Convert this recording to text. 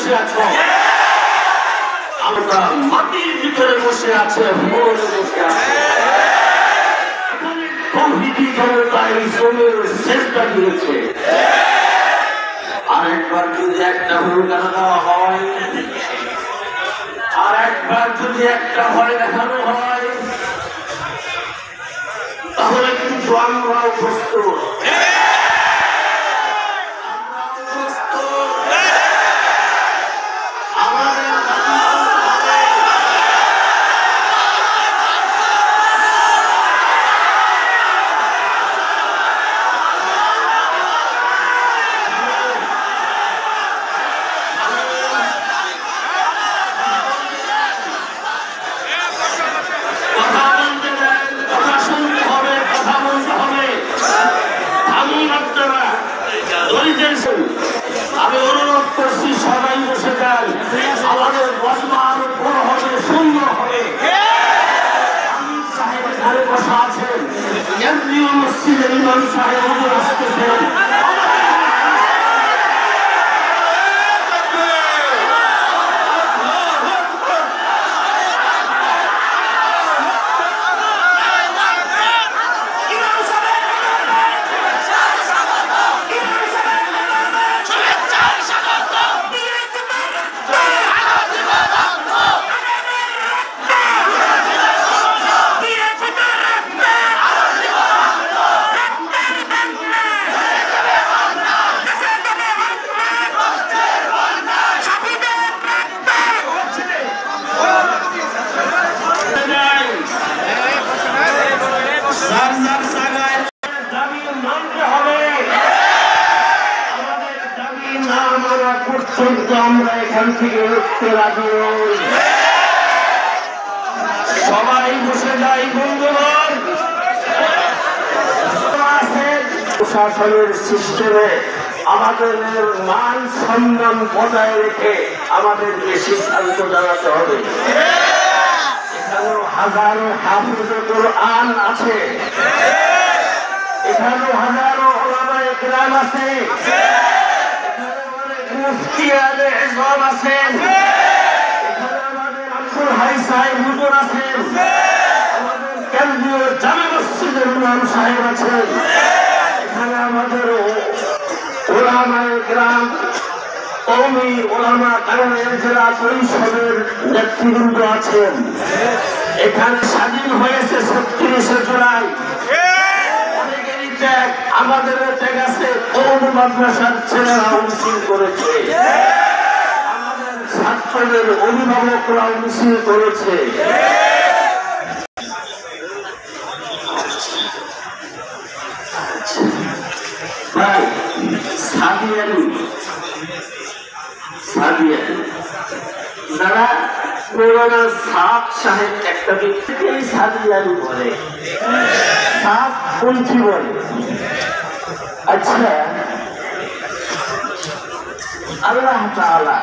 বসে আছো, আমরা মাটির ভিতরে বসে আছে, মরণে বসে আছে। তৌহিদি জনতা এই জমির চেষ্টা দিয়েছে। আর একবার যদি একটা ভূমিকা দেওয়া হয়, আর একবার যদি একটা ভয় দেখানো হয়, তাহলে কিন্তু আমরাও প্রস্তুত। আমি অনুরোধ করছি সবাই বসে যান, আমাদের বসবা আরো বড় হবে, সুন্দর হবে। সাহেব এখানে বসা আছেন, কেন্দ্রীয় মসজিদের ইমাম সাহেব আসতেছেন। আমরা এখান থেকে উঠতে রাজি নই। সবাই বসে যাই বন্ধুগণ। প্রশাসনের সিস্টেমে আমাদের মান সম্মান বজায় রেখে আমাদেরকে সিদ্ধান্ত জানাতে হবে। এখানেও হাজারো হাফিজে কোরআন আছে, এখানেও হাজারো ওলামায়ে কেরাম আছে, মুফতি আলে ইসলাম আছেন, এখানে আমাদের আব্দুল হাই সাহেব হুজুর আছেন, আমাদের কেন্দ্রীয় জামে মসজিদের ইমাম সাহেব আছেন, এখানে আমাদের ওলামায়ে কেরাম, কওমি ওলামা কারামের জেলা পরিষদের নেতৃবৃন্দ আছেন। এখানে স্বাধীন হয়েছে ৩৬শে জুলাই। অনেকেরই ত্যাগ, আমাদেরও ত্যাগ আছে। কওমি মাদ্রাসার ছেলেরা মিছিল করেছে, আমাদের ছাত্রদের অভিভাবকরাও মিছিল করেছে। যারা পুরোনো সাপ সাহেব একটা ব্যক্তিকে সাদিয়ানি বলে, সাপ পন্থী বলে। আচ্ছা, আল্লাহ তাআলা